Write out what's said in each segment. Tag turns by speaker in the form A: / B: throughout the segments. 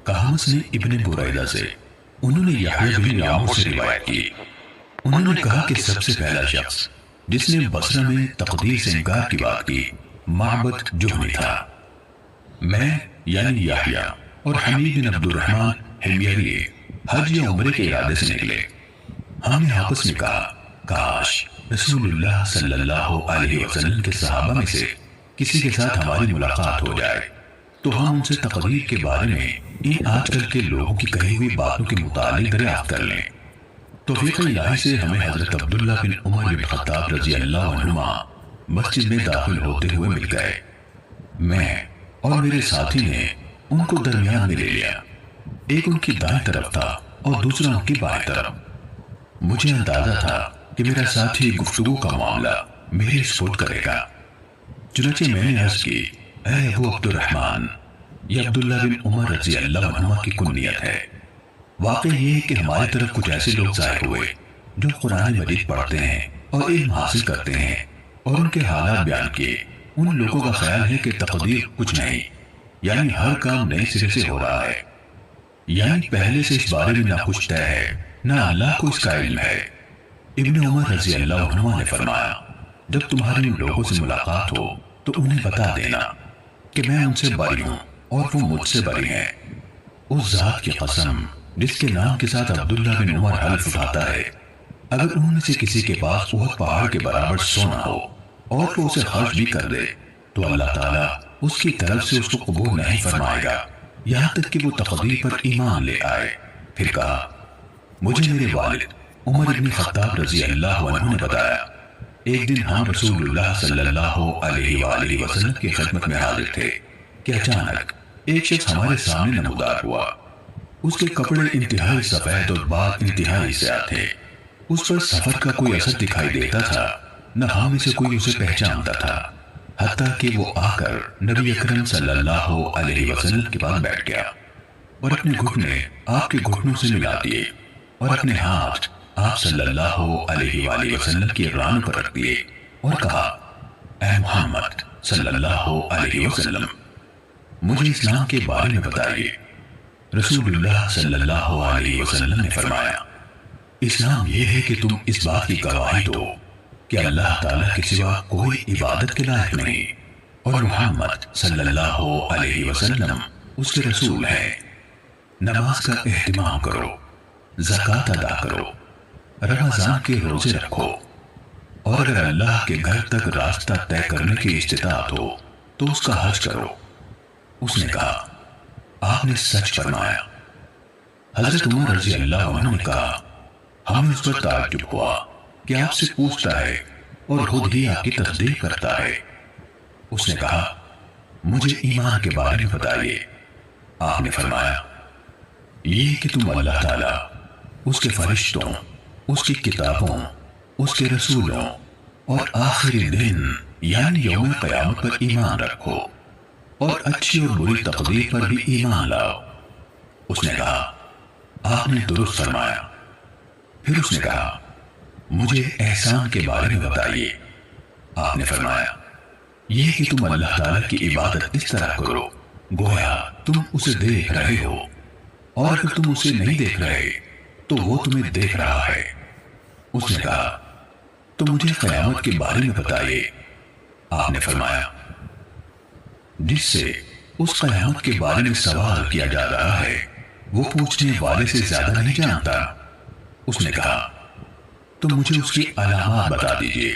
A: کہانس نے ابن بریدہ سے، انہوں نے یحییٰ بن یعمر سے روایت کی، انہوں نے کہا کہ سب سے پہلا شخص جس نے بصرہ میں تقدیر سے انکار کی بات کی معبد جہنی تھا۔ میں یعنی یحییٰ اور حمید بن عبد الرحمن حمیری حج یا عمرے کے ارادے سے نکلے۔ ہم نے آپس میں کہا کاش رسول اللہ صلی اللہ علیہ وسلم کے صحابہ میں سے کسی کے ساتھ ہماری ملاقات ہو جائے تو ہم ان سے تقدیر کے بارے میں ان آج کل کے لوگوں کی کہی ہوئی باتوں کے متعلق دریافت کر لیں۔ توفیق الہی سے ہمیں حضرت عبداللہ بن عمر بن خطاب رضی اللہ عنہما مسجد میں داخل ہوتے ہوئے مل گئے۔ میں اور میرے ساتھی نے ان کو درمیان میں لے لیا، ایک ان کی دائیں طرف تھا اور دوسرا ان کی بائیں طرف۔ مجھے اندازہ تھا کہ میرا ساتھی گفتگو کا معاملہ میرے سپرد کرے گا، چنانچہ میں نے عرض کی اے ابو عبد الرحمن، یہ عبداللہ بن عمر رضی اللہ عنہما کی کنیت ہے۔ واقع یہ ہے کہ ہماری طرف کچھ ایسے لوگ ظاہر ہوئے جو قرآن مجید پڑھتے ہیں اور علم حاصل کرتے ہیں، اور ان کے حالات بیان کیے۔ ان لوگوں کا خیال ہے کہ تقدیر کچھ نہیں، یعنی ہر کام نئے سرے سے ہو رہا ہے، یعنی پہلے سے اس بارے میں نہ کچھ طے ہے نہ اللہ کو اس کا علم ہے۔ ابن عمر رضی اللہ عنہ نے فرمایا جب تمہاری ان لوگوں سے ملاقات ہو تو انہیں بتا دینا کہ میں ان سے بری ہوں اور وہ مجھ سے بری ہیں۔ اس ذات کی قسم جس کے نام کے ساتھ عبداللہ بن عمر حلف اٹھاتا ہے، اگر ان میں سے کسی کے پاس احد پہاڑ کے برابر سونا ہو اور وہ اسے خرچ بھی کر دے تو اللہ تعالیٰ اس کی طرف سے اس کو قبول نہیں فرمائے گا یہاں تک کہ وہ تقدیر پر ایمان لے آئے۔ پھر کہا مجھے میرے والد عمر بن خطاب رضی اللہ عنہ نے بتایا ایک دن ہم رسول اللہ صلی اللہ علیہ وآلہ وسلم کی خدمت میں حاضر تھے کہ اچانک ایک شخص ہمارے سامنے نمودار ہوا۔ اس کے کپڑے انتہائی سفید اور بال انتہائی سیاہ تھے۔ اس پر سفر کا کوئی اثر دکھائی دیتا تھا، نہ ہم میں سے کوئی اسے پہچانتا تھا، حتیٰ کہ وہ آ کر نبی اکرم صلی اللہ علیہ وسلم کے پاس بیٹھ گیا اور اپنے گھٹنے آپ کے گھٹنوں سے ملا دیے اور اپنے ہاتھ آپ صلی اللہ علیہ وآلہ وسلم کی ران پر رکھ دیے اور کہا اے محمد صلی اللہ علیہ وسلم، مجھے اسلام کے بارے میں بتائیے۔ رسول اللہ صلی اللہ علیہ وسلم نے فرمایا اسلام یہ ہے کہ تم اس بات کی گواہی دو کہ اللہ تعالیٰ کے سوا کوئی عبادت کے لائق نہیں اور محمد صلی اللہ علیہ وسلم اس کے رسول ہیں۔ نماز کا اہتمام کرو، زکوٰۃ ادا کرو، رمضان کے روزے رکھو، اور اگر اللہ کے گھر تک راستہ طے کرنے کی استطاعت ہو تو اس کا حج کرو۔ اس نے کہا آپ نے سچ فرمایا۔ حضرت عمر رضی اللہ عنہ نے کہا ہمیں اس پر تعجب ہوا کہ آپ سے پوچھتا ہے اور خود ہی آپ کی تصدیق کرتا ہے۔ اس نے کہا مجھے ایمان کے بارے میں بتائیے۔ آپ نے فرمایا یہ کہ تم اللہ تعالیٰ، اس کے فرشتوں، اس کی کتابوں، اس کے رسولوں اور آخری دن یعنی یوم قیامت پر ایمان رکھو اور اچھی اور بری تقدیر پر بھی ایمان لاؤ۔ اس نے کہا آپ نے درست فرمایا۔ پھر اس نے کہا مجھے احسان کے بارے میں بتائیے۔ آپ نے فرمایا یہ کہ تم اللہ تعالیٰ کی عبادت اس طرح کرو گویا تم اسے دیکھ رہے ہو، اور اگر تم اسے نہیں دیکھ رہے تو وہ تمہیں دیکھ رہا ہے۔ اس نے کہا تو مجھے قیامت کے بارے میں بتائیے۔ آپ نے فرمایا جس سے اس قیامت کے بارے میں سوال کیا جا رہا ہے وہ پوچھنے والے سے زیادہ نہیں جانتا۔ اس نے کہا تو مجھے اس کی علامات بتا دیجئے۔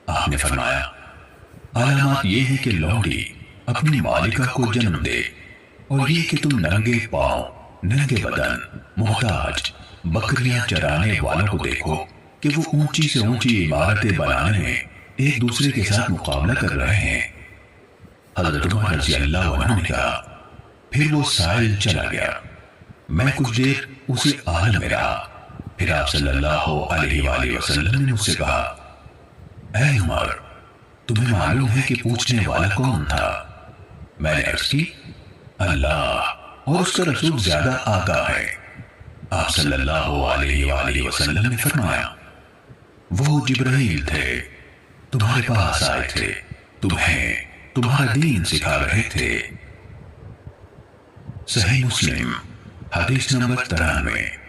A: آپ نے فرمایا علامات یہ ہے کہ لونڈی اپنی مالکہ کو جنم دے، اور یہ کہ تم ننگے پاؤں، ننگے بدن، محتاج بکریاں چرانے والوں کو دیکھو کہ وہ اونچی سے اونچی عمارتیں بنانے میں ایک دوسرے کے ساتھ مقابلہ کر رہے ہیں۔ حضرت عمر رضی اللہ عنہ نے کہا پھر وہ سائل چلا گیا۔ میں کچھ دیر اسی حال میں رہا، پھر آپ صلی اللہ علیہ وآلہ وسلم نے مجھ سے کہا اے عمر، تمہیں معلوم ہے کہ پوچھنے والا کون تھا؟ میں نے عرض کی اللہ اور اس کا رسول زیادہ آگاہ ہے۔ آپ صلی اللہ علیہ وآلہ وسلم نے فرمایا وہ جبرائیل تھے، تمہارے پاس آئے تھے، تمہیں تمہارا دین سکھا رہے تھے۔ صحیح مسلم حدیث نمبر 93